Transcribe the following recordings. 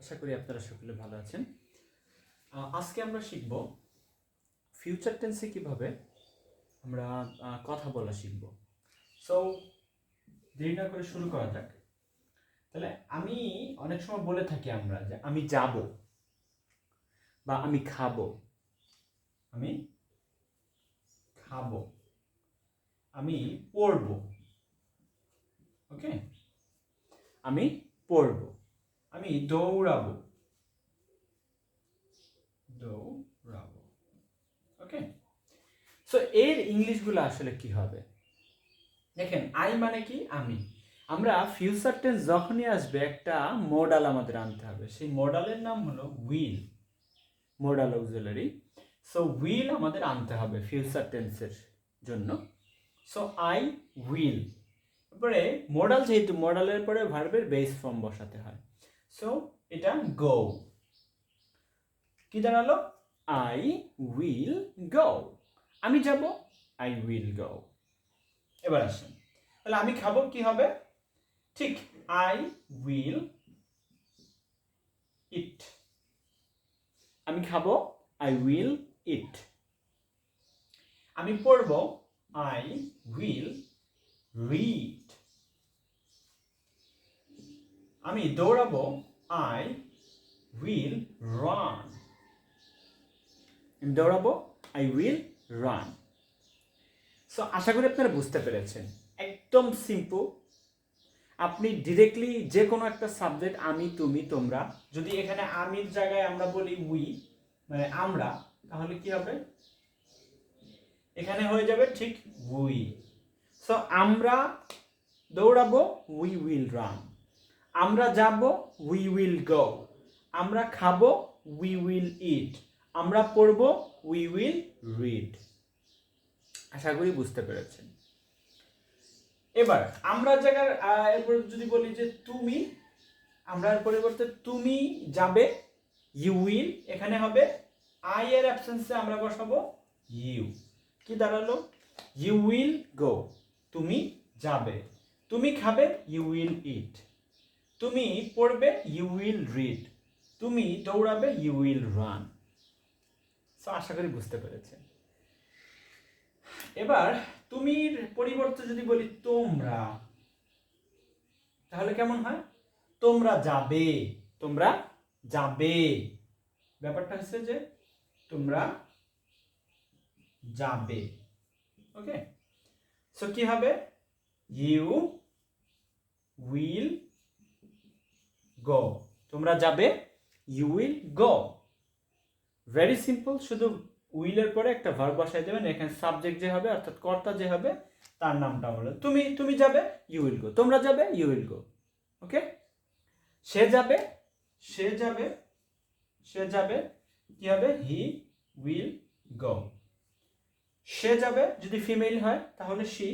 আশা করি আপনারা সকলে ভালো আছেন। আজকে আমরা শিখব ফিউচার টেন্সে কিভাবে আমরা কথা বলা শিখব। সো দেরি না করে শুরু করা যাক। তাহলে আমি অনেক সময় বলে থাকি আমরা যে আমি যাব বা আমি খাবো, আমি খাবো, আমি পড়বো, ওকে, আমি পড়বো, আমি দৌড়াবো, দৌড়াবো, ওকে। সো এর ইংলিশগুলো আসলে কি হবে দেখেন, আই মানে কি আমি। আমরা ফিউচার টেন্স যখনই আসবে একটা মডাল আমাদের আনতে হবে, সেই মডালের নাম হলো will, modal auxiliary. So will আমাদের আনতে হবে ফিউচার টেন্সের জন্য। সো আই উইল, তারপরে মডাল, যেহেতু মডালের পরে ভার্বের বেস ফর্ম বসাতে হয়। সো এটা গো, কি দাঁড়ালো? আই উইল গো, আমি যাব, আই উইল গো। এবার আসেন, তাহলে আমি খাবো কি হবে? ঠিক, আই উইল ইট, আমি খাবো, আই উইল ইট। আমি পড়বো, আই উইল রিড। আমি দৌড়াবো, আই উইল রান। আমি দৌড়াবো, আই উইল রান। সো আশা করি আপনারা বুঝতে পেরেছেন, একদম সিম্পল। আপনি ডিরেক্টলি যে কোনো একটা সাবজেক্ট, আমি, তুমি, তোমরা, যদি এখানে আমির জায়গায় আমরা বলি উই, মানে আমরা, তাহলে কি হবে? এখানে হয়ে যাবে ঠিক উই। সো আমরা দৌড়াবো, উই উইল রান। আমরা যাব, উই উইল গো। আমরা খাবো, উই উইল ইট। আমরা পড়বো, উই উইল রিড। আশা করি বুঝতে পেরেছেন। এবার আমরা জায়গার এরপর যদি বলি যে তুমি, আমরা পরিবর্তে তুমি যাবে, ইউ উইল, এখানে হবে আই এর অ্যাবসেন্সে আমরা বসাবো ইউ। কি দাঁড়ালো? ইউ উইল গো, তুমি যাবে। তুমি খাবে, ইউ উইল ইট। তুমি পড়বে, ইউ উইল রিড। তুমি দৌড়াবে, ইউ উইল রান। সো আশা করি বুঝতে পেরেছেন। এবার তুমির পরিবর্তে যদি বলি তোমরা, তাহলে কেমন হয়? তোমরা যাবে, তোমরা যাবে। ব্যাপারটা হচ্ছে যে তোমরা যাবে, ওকে। সো কি হবে? ইউ উইল গো, তোমরা যাবে, you will go. Very simple, শুধু উইলের পরে একটা ভার্ব বসাই দেবেন। এখানে সাবজেক্ট যে হবে, অর্থাৎ কর্তা যে হবে, তার নামটা হলো তুমি। তুমি যাবে, ইউ উইল গো। তোমরা যাবে, ইউ উইল গো, ওকে। সে যাবে, সে যাবে, সে যাবে, কি হবে? He will go. সে যাবে, যদি ফিমেল হয় তাহলে শি,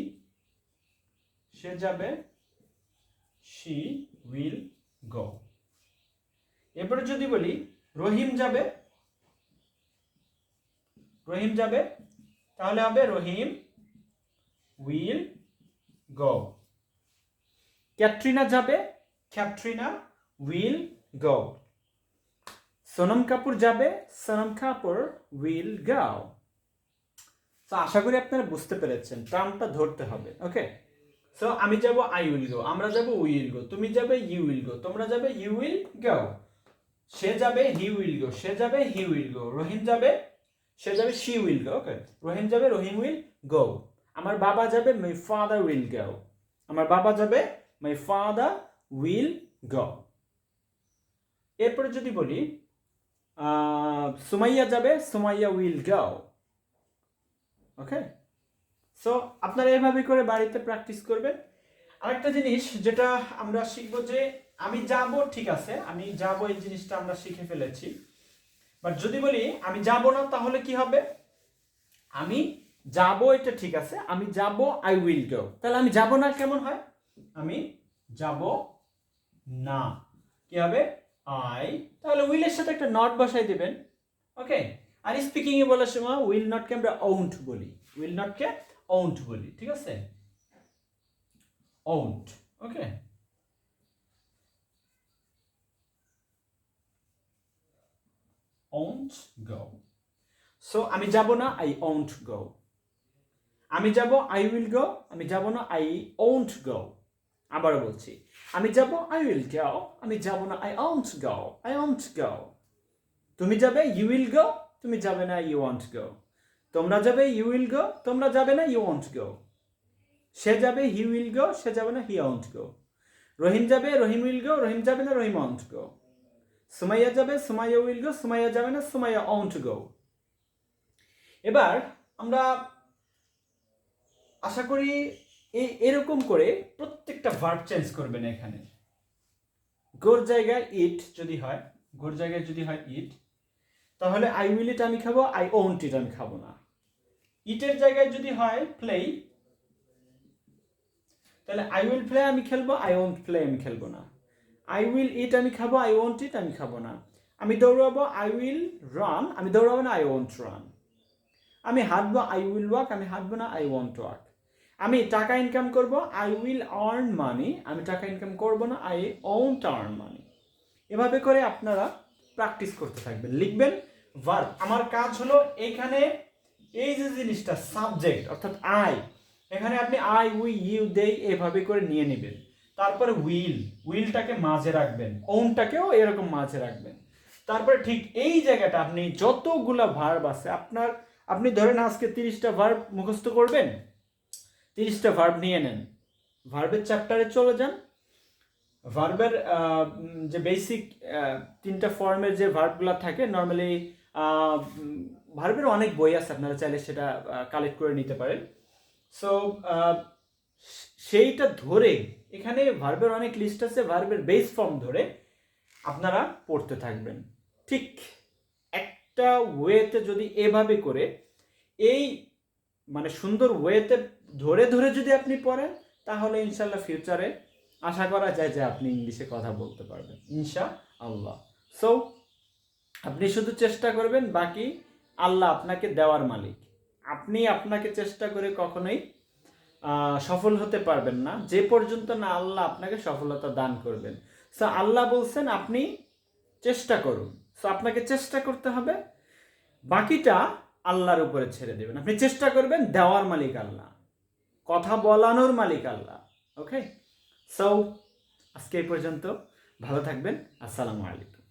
সে যাবে, শি উইল গো। এরপরে যদি বলি রহিম যাবে, রহিম যাবে, তাহলে হবে রহিম উইল গো। ক্যাটরিনা যাবে, ক্যাটরিনা উইল গো। সোনম কাপুর যাবে, সোনম কাপুর উইল গো। তো আশা করি আপনারা বুঝতে পেরেছেন, টার্মটা ধরতে হবে, ওকে। সো আমি যাব, আই উইল গো। আমরা যাব, উই উইল গো। তুমি যাবে, ইউ উইল গো। তোমরা যাবে, ইউ উইল গো। সে যাবে, হি উইল গো। সে যাবে, হি উইল গো। রহিম যাবে, সে যাবে, শি উইল গো, ওকে। রহিম যাবে, রহিম উইল গো। আমার বাবা যাবে, মাই ফাদার উইল গো। আমার বাবা যাবে, মাই ফাদার উইল গো। এরপরে যদি বলি সুমাইয়া যাবে, Sumaiya will go, okay. So আপনারা এভাবে করে বাড়িতে প্র্যাকটিস করবেন। আরেকটা জিনিস যেটা আমরা শিখবো, যে আমি যাব, ঠিক আছে, আমি যাব, এই জিনিসটা আমরা শিখে ফেলেছি। বাট যদি বলি আমি যাব না, তাহলে কি হবে? আমি যাব, এটা ঠিক আছে, আমি যাব, আই উইল গো। তাহলে আমি যাব না কেমন হয়? আমি যাব না, কি হবে? আই, তাহলে উইলের সাথে একটা নট বসাই দিবেন, ওকে। আর স্পিকিং এ বলার সময় উইল নট কে আমরা ওন্ট বলি, উইল নট কে ওন্ট বলি, ঠিক আছে, won't, okay. won't go. So আমি যাব না, I won't go. আমি যাব, I will go. আমি যাব না, I won't go. আবারও বলছি, আমি যাব, I will go. আমি যাব না, I won't go. I won't go. তুমি যাবে, you will go. তুমি যাবে না, you won't go. তোমরা যাবে, you will go. তোমরা যাবে না, you won't go. সে যাবে, he will go. সে যাবে না, he won't go. রহিম যাবে, রহিম will go. রহিম যাবে না, রহিম won't go. সুমাইয়া যাবে, সুমাইয়া will go. সুমাইয়া যাবে না, সুমাইয়া won't go. এবার আমরা আশা করি এরকম করে প্রত্যেকটা ভার্ব চেঞ্জ করবেন এখানে। গোর জায়গায় ইট যদি হয়, গোর জায়গায় যদি হয় ইট, তাহলে আই উইল ইট আমি খাবো, আই ওন্ট ইট আমি খাবো না। ইটের জায়গায় যদি হয় প্লে, তাহলে আই উইল প্লে আমি খেলবো, আই ওন্ট প্লে আমি খেলবো না। আই উইল ইট আমি খাবো, আই ওন্ট ইট আমি খাবো না। আমি দৌড়াবো, আই উইল রান আমি দৌড়াবো না, আই ওন্ট রান। আমি হাঁটবো, আই উইল ওয়াক আমি হাঁটবো না, আই ওন্ট ওয়াক। আমি টাকা ইনকাম করব, আই উইল আর্ন মানি আমি টাকা ইনকাম করব না, আই ওন্ট আর্ন মানি। এভাবে করে আপনারা প্র্যাকটিস করতে থাকবেন, লিখবেন ভার্ব। আমার কাজ হলো এখানে এই যে জিনিসটা সাবজেক্ট অর্থাৎ আই, এখানে আপনি আই উই ইউ দে এভাবে করে নিয়ে নেবেন। তারপরে উইলটাকে মাঝে রাখবেন, ওনটাকেও এরকম মাঝে রাখবেন। তারপরে ঠিক এই জায়গাটা আপনি যতগুলা ভার্ব আছে আপনি ধরেন আজকে 30টা ভার্ব মুখস্থ করবেন, 30টা ভার্ব নিয়ে নেন, ভার্বের চ্যাপ্টারে চলে যান। ভার্বের যে বেসিক 3টা ফর্মের যে ভার্বগুলো থাকে, নর্মালি ভার্বের অনেক বই আছে, আপনারা চাইলে সেটা কালেক্ট করে নিতে পারেন। সো সেইটা ধরে, এখানে ভার্বের অনেক লিস্ট আছে, ভার্বের বেস ফর্ম ধরে আপনারা পড়তে থাকবেন। ঠিক একটা ওয়েতে যদি এভাবে করে এই মানে সুন্দর ওয়েতে ধরে ধরে যদি আপনি পড়েন, তাহলে ইনশাল্লাহ ফিউচারে আশা করা যায় যে আপনি ইংলিশে কথা বলতে পারবেন ইনশাআল্লাহ। সো আপনি শুধু চেষ্টা করবেন, বাকি আল্লাহ আপনাকে দেওয়ার মালিক। আপনি আপনাকে চেষ্টা করে কখনোই সফল হতে পারবেন না যে পর্যন্ত না আল্লাহ আপনাকে সফলতা দান করবেন। সো আল্লাহ বলছেন আপনি চেষ্টা করুন, সো আপনাকে চেষ্টা করতে হবে, বাকিটা আল্লাহর উপরে ছেড়ে দেবেন। আপনি চেষ্টা করবেন, দেওয়ার মালিক আল্লাহ, কথা বলানোর মালিক আল্লাহ। ওকে, সো আজকে এই পর্যন্ত, ভালো থাকবেন, আসসালামু আলাইকুম।